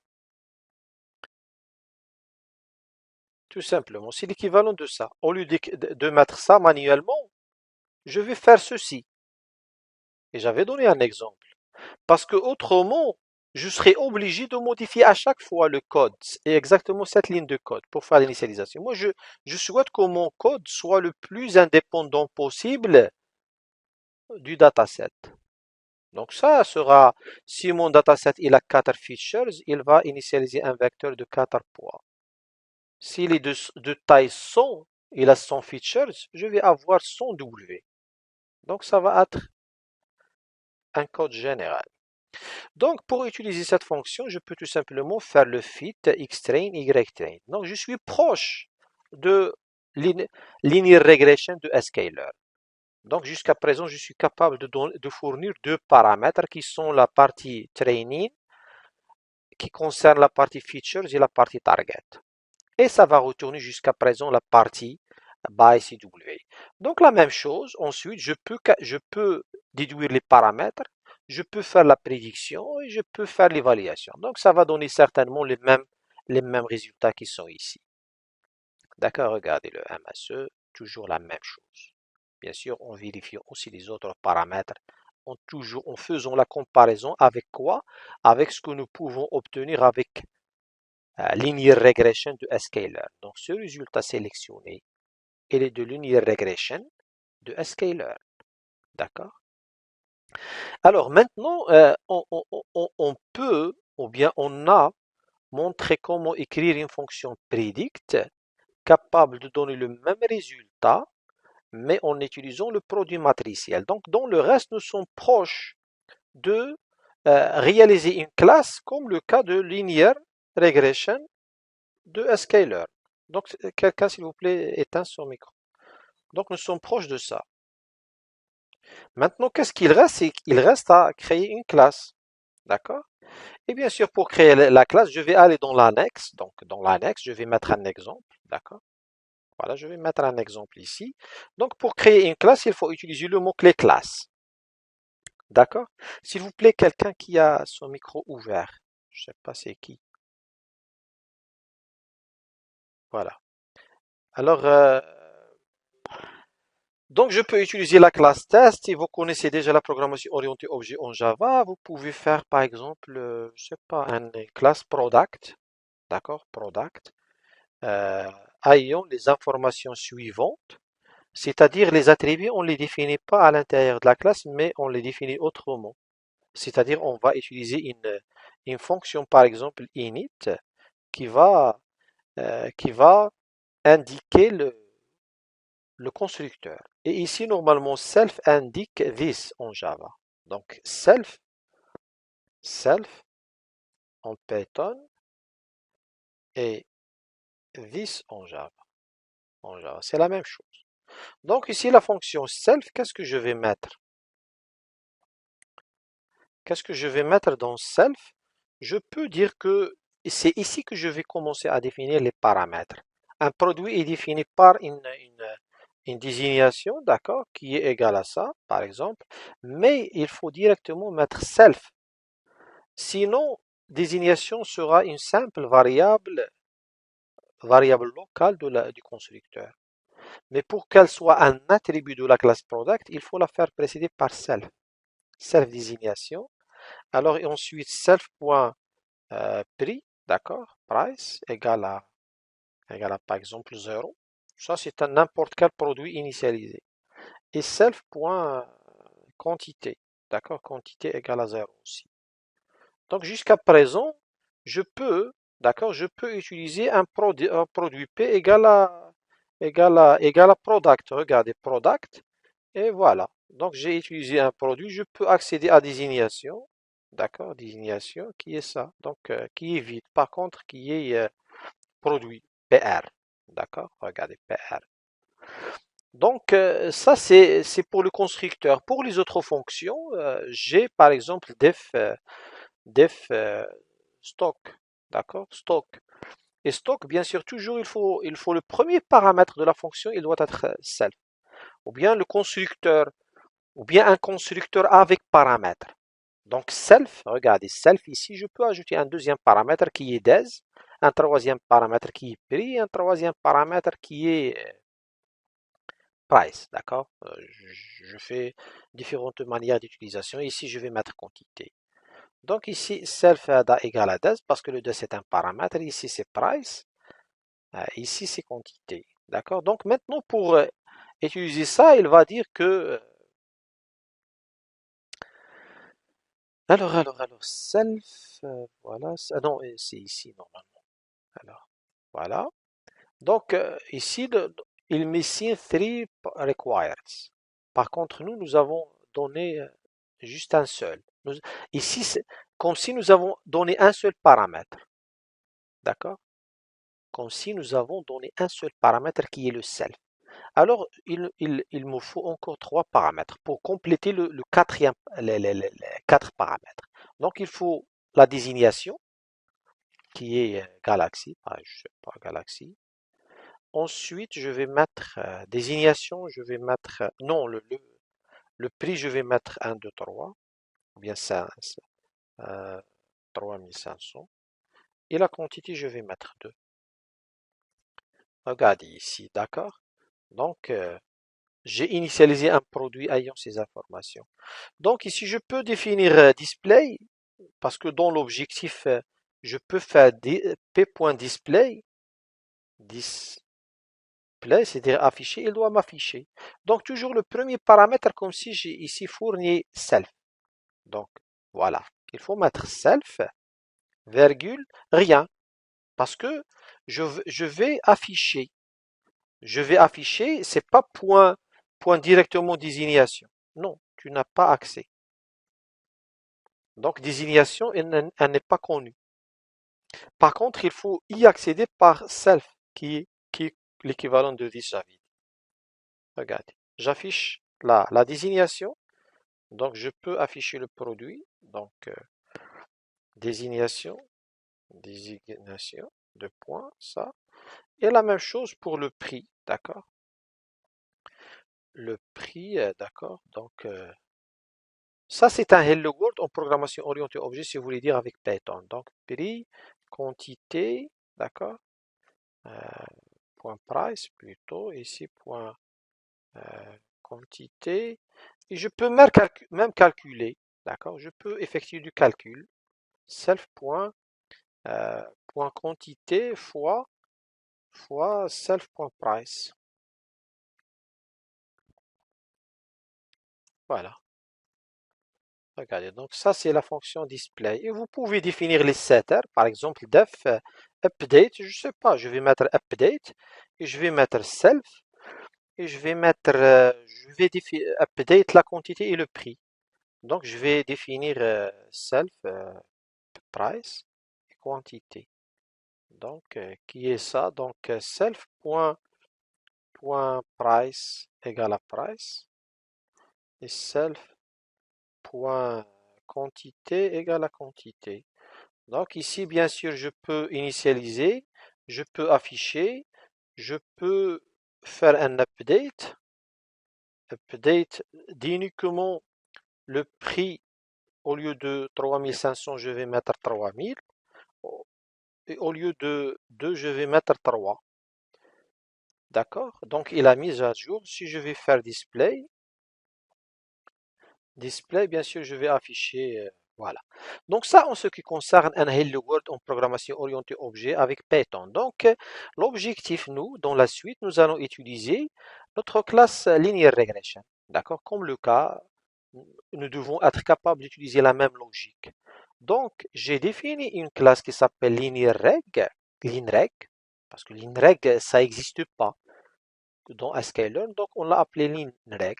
Tout simplement, c'est l'équivalent de ça. Au lieu de mettre ça manuellement, je vais faire ceci. Et j'avais donné un exemple. Parce que autrement, je serais obligé de modifier à chaque fois le code. Et exactement cette ligne de code pour faire l'initialisation. Moi, je souhaite que mon code soit le plus indépendant possible du dataset. Donc ça sera, si mon dataset il a 4 features, il va initialiser un vecteur de 4 poids. S'il est de taille 100, il a 100 features, je vais avoir 100 W. Donc ça va être un code général. Donc pour utiliser cette fonction, je peux tout simplement faire le fit xtrain, ytrain. Donc je suis proche de linear regression de scaler. Donc jusqu'à présent, je suis capable de fournir deux paramètres qui sont la partie training qui concerne la partie features et la partie target. Et ça va retourner jusqu'à présent la partie by CW. Donc la même chose, ensuite je peux déduire les paramètres, je peux faire la prédiction et je peux faire l'évaluation. Donc ça va donner certainement les mêmes résultats qui sont ici. D'accord, regardez le MSE, toujours la même chose. Bien sûr, en vérifiant aussi les autres paramètres, en faisant la comparaison avec quoi? Avec ce que nous pouvons obtenir avec linear regression de scaler. Donc ce résultat sélectionné, il est de linear regression de scaler. D'accord? Alors maintenant, on peut, ou bien on a montré comment écrire une fonction predict capable de donner le même résultat, mais en utilisant le produit matriciel. Donc dans le reste, nous sommes proches de réaliser une classe comme le cas de linear regression de scaler. Donc quelqu'un, s'il vous plaît, éteint son micro. Donc nous sommes proches de ça. Maintenant, qu'est-ce qu'il reste? C'est qu'il reste à créer une classe. D'accord? Et bien sûr, pour créer la classe, je vais aller dans l'annexe. Donc dans l'annexe, je vais mettre un exemple. D'accord? Voilà, je vais mettre un exemple ici. Donc pour créer une classe, il faut utiliser le mot-clé classe. D'accord? S'il vous plaît, quelqu'un qui a son micro ouvert. Je ne sais pas c'est qui. Voilà. Alors, donc je peux utiliser la classe test. Si vous connaissez déjà la programmation orientée objet en Java, vous pouvez faire par exemple, je sais pas, une classe product. D'accord? Product. Ayant les informations suivantes. C'est-à-dire les attributs, on ne les définit pas à l'intérieur de la classe, mais on les définit autrement. C'est-à-dire on va utiliser une fonction, par exemple init, qui va indiquer le constructeur. Et ici, normalement, self indique this en Java. Donc self en Python et this en Java. C'est la même chose. Donc ici, la fonction self, qu'est-ce que je vais mettre? Qu'est-ce que je vais mettre dans self? Je peux dire que c'est ici que je vais commencer à définir les paramètres. Un produit est défini par une désignation, d'accord, qui est égale à ça, par exemple, mais il faut directement mettre self. Sinon, désignation sera une simple variable locale du constructeur. Mais pour qu'elle soit un attribut de la classe product, il faut la faire précéder par self. Self désignation. Alors, et ensuite, self.prix, d'accord, price, égale à par exemple 0. Ça, c'est un n'importe quel produit initialisé. Et self.quantité, d'accord, quantité égale à 0 aussi. Donc, jusqu'à présent, je peux, d'accord, je peux utiliser un produit P égale à product. Regardez, product. Et voilà. Donc, j'ai utilisé un produit. Je peux accéder à désignation. D'accord, désignation qui est ça. Donc, qui est vide. Par contre, qui est produit. PR. D'accord, regardez, PR. Donc, ça, c'est pour le constructeur. Pour les autres fonctions, j'ai par exemple def stock. D'accord, stock. Et stock, bien sûr, toujours, il faut le premier paramètre de la fonction, il doit être self. Ou bien le constructeur ou bien un constructeur avec paramètre. Donc self, regardez, self ici, je peux ajouter un deuxième paramètre qui est des, un troisième paramètre qui est prix, un troisième paramètre qui est price, d'accord? Je fais différentes manières d'utilisation. Ici, je vais mettre quantité. Donc ici, self égale à des parce que le des c'est un paramètre. Ici, c'est price. Ici, c'est quantité. D'accord? Donc maintenant, pour utiliser ça, il va dire que alors, self, voilà, non, c'est ici normalement. Alors, voilà. Donc, ici, il missing three required. Par contre, nous avons donné juste un seul. Ici, c'est comme si nous avons donné un seul paramètre. D'accord? Comme si nous avons donné un seul paramètre qui est le self. Alors, il me faut encore trois paramètres pour compléter le quatrième, les quatre paramètres. Donc, il faut la désignation qui est Galaxy, je sais pas, Galaxy. Ensuite, je vais mettre désignation, je vais mettre, non, le prix, je vais mettre 1, 2, 3, ou bien 5, 3500. Et la quantité, je vais mettre 2. Regardez ici, d'accord? Donc, j'ai initialisé un produit ayant ces informations. Donc ici, je peux définir display, parce que dans l'objectif, je peux faire p.display, display, c'est-à-dire afficher, il doit m'afficher. Donc toujours le premier paramètre, comme si j'ai ici fourni self. Donc voilà, il faut mettre self, virgule, rien, parce que je vais afficher. Je vais afficher, c'est pas point directement désignation. Non, tu n'as pas accès. Donc, désignation, elle n'est pas connue. Par contre, il faut y accéder par self, qui est l'équivalent de vis-à-vis. Regardez, j'affiche la désignation. Donc, je peux afficher le produit. Donc, désignation, désignation, deux points, ça. Et la même chose pour le prix, d'accord? Le prix, d'accord? Donc, ça, c'est un Hello World en programmation orientée objet, si vous voulez dire avec Python. Donc, prix, quantité, d'accord? Euh, point price plutôt, ici point quantité. Et je peux même calculer, d'accord? Je peux effectuer du calcul. Self point quantité fois self point price. Voilà. Regardez, donc ça c'est la fonction display. Et vous pouvez définir les setters, par exemple def update, je sais pas, je vais mettre update et je vais mettre self et je vais mettre, update la quantité et le prix. Donc je vais définir self price et quantité. Donc qui est ça? Donc self point price égale à price et self point quantité égale à quantité. Donc ici, bien sûr, je peux initialiser, je peux afficher, je peux faire un update. Update dit uniquement le prix, au lieu de 3500, je vais mettre 3000. Et au lieu de 2, je vais mettre 3. D'accord? Donc il a mis à jour. Si je vais faire display, display, bien sûr, je vais afficher, voilà. Donc ça, en ce qui concerne un Hello World en programmation orientée objet avec Python. Donc l'objectif, nous, dans la suite, nous allons utiliser notre classe Linear Regression. D'accord? Comme le cas, nous devons être capables d'utiliser la même logique. Donc j'ai défini une classe qui s'appelle LinearReg, LinReg, parce que LinReg, ça n'existe pas dans sklearn, donc on l'a appelé LinReg.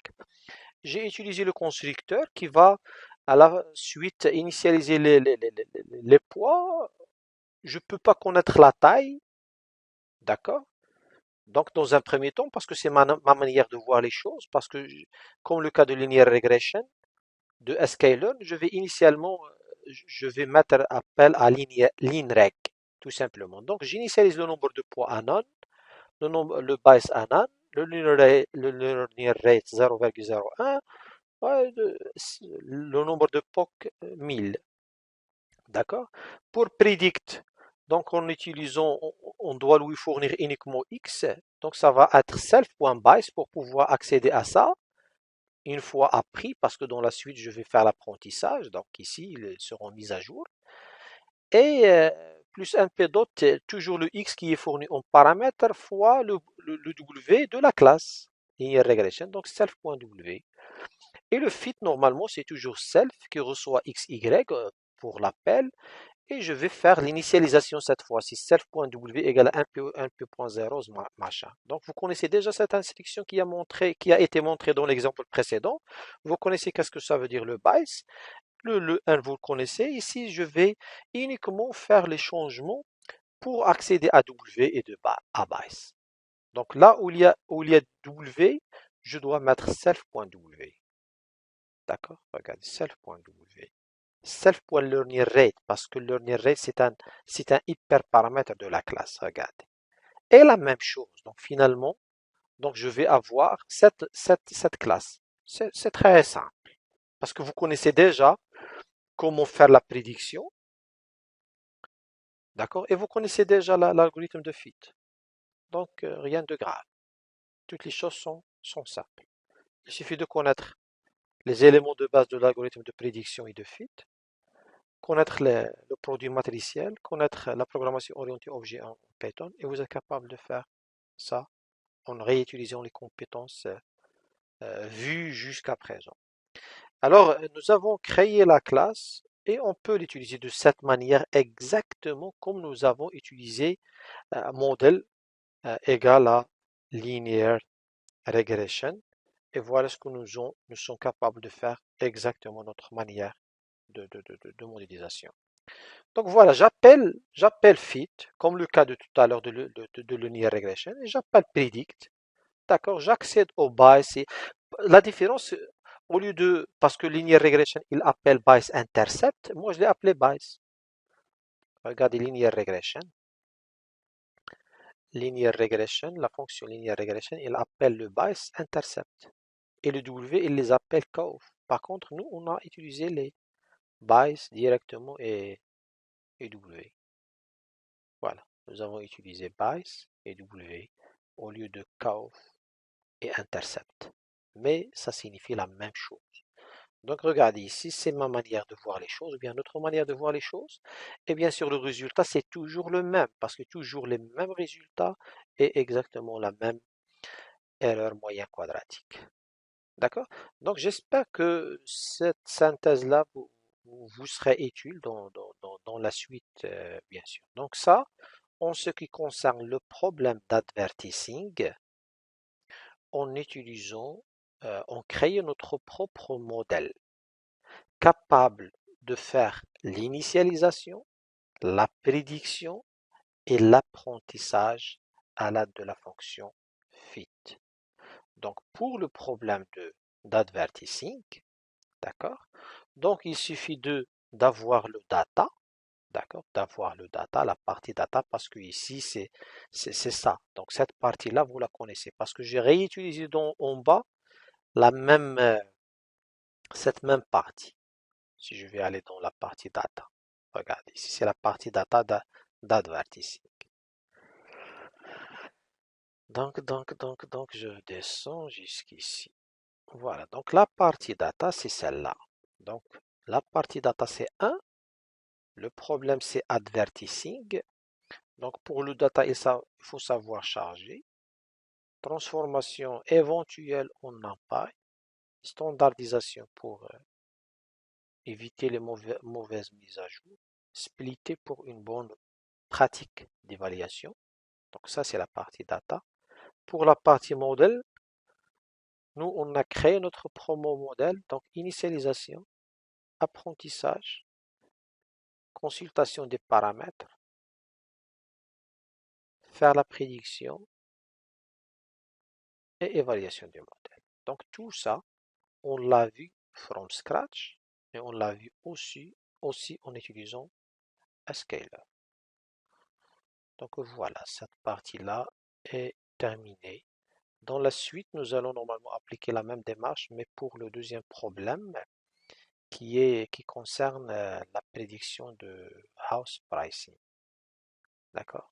J'ai utilisé le constructeur qui va à la suite initialiser les poids. Je ne peux pas connaître la taille, d'accord? Donc, dans un premier temps, parce que c'est ma manière de voir les choses, parce que, comme le cas de linear regression, de sklearn, je vais initialement, je vais mettre appel à linreg, tout simplement. Donc, j'initialise le nombre de poids à none, le base à none, le linear rate 0,01, ouais, le nombre de POC 1000. D'accord? Pour predict, donc en utilisant, on doit lui fournir uniquement X. Donc ça va être self.base pour pouvoir accéder à ça une fois appris, parce que dans la suite, je vais faire l'apprentissage. Donc ici, ils seront mis à jour. Et plus un p dot, toujours le X qui est fourni en paramètre fois le W de la classe linear regression, donc self.w. Et le fit, normalement, c'est toujours self qui reçoit XY pour l'appel. Et je vais faire l'initialisation cette fois-ci. Self.w égale 1p.0 machin. Donc, vous connaissez déjà cette instruction qui a été montrée dans l'exemple précédent. Vous connaissez qu'est-ce que ça veut dire le BICE. Le 1, vous le connaissez. Ici, je vais uniquement faire les changements pour accéder à W et à BICE. Donc là où il y a W, je dois mettre self.w. D'accord? Regardez, self.w. Self.learning_rate, parce que learning_rate, c'est un hyperparamètre de la classe. Regardez. Et la même chose. Donc finalement, donc je vais avoir cette classe. C'est très simple. Parce que vous connaissez déjà comment faire la prédiction. D'accord? Et vous connaissez déjà l'algorithme de fit. Donc rien de grave. Toutes les choses sont simples. Il suffit de connaître les éléments de base de l'algorithme de prédiction et de fit, connaître le produit matriciel, connaître la programmation orientée objet en Python, et vous êtes capable de faire ça en réutilisant les compétences vues jusqu'à présent. Alors, nous avons créé la classe et on peut l'utiliser de cette manière exactement comme nous avons utilisé modèle égal à linear regression. Et voilà ce que nous sommes capables de faire exactement notre manière de modélisation. Donc voilà, j'appelle fit, comme le cas de tout à l'heure de linear regression, et j'appelle predict. D'accord, j'accède au bias. La différence, au lieu de, parce que linear regression, il appelle bias intercept, moi je l'ai appelé bias. Regardez linear regression. Linear regression, la fonction linear regression, il appelle le bias intercept. Et le W, il les appelle curve. Par contre, nous, on a utilisé les bias directement et W. Voilà, nous avons utilisé bias et W au lieu de curve et intercept. Mais ça signifie la même chose. Donc regardez ici, c'est ma manière de voir les choses, ou bien notre manière de voir les choses. Et bien sûr, le résultat, c'est toujours le même, parce que toujours les mêmes résultats et exactement la même erreur moyenne quadratique. D'accord? Donc j'espère que cette synthèse-là vous serait utile dans la suite, bien sûr. Donc ça, en ce qui concerne le problème d'advertising, en créant notre propre modèle capable de faire l'initialisation, la prédiction et l'apprentissage à l'aide de la fonction fit. Donc pour le problème de d'advertising, d'accord? Donc il suffit de d'avoir le data, d'accord? D'avoir le data, la partie data, parce que ici c'est ça. Donc cette partie-là, vous la connaissez, parce que j'ai réutilisé en bas la même cette même partie. Si je vais aller dans la partie data, regardez, ici c'est la partie data d'advertising. Donc, je descends jusqu'ici. Voilà, donc la partie data, c'est celle-là. Donc, la partie data, c'est 1. Le problème, c'est advertising. Donc, pour le data, il faut savoir charger. Transformation éventuelle en NumPy. Standardisation pour éviter les mauvaises mises à jour. Splitter pour une bonne pratique d'évaluation. Donc, ça, c'est la partie data. Pour la partie modèle, nous, on a créé notre promo modèle. Donc, initialisation, apprentissage, consultation des paramètres, faire la prédiction et évaluation du modèle. Donc tout ça, on l'a vu from scratch et on l'a vu aussi en utilisant Scaler. Donc voilà, cette partie-là est terminée. Dans la suite, nous allons normalement appliquer la même démarche, mais pour le deuxième problème qui concerne la prédiction de house pricing. D'accord?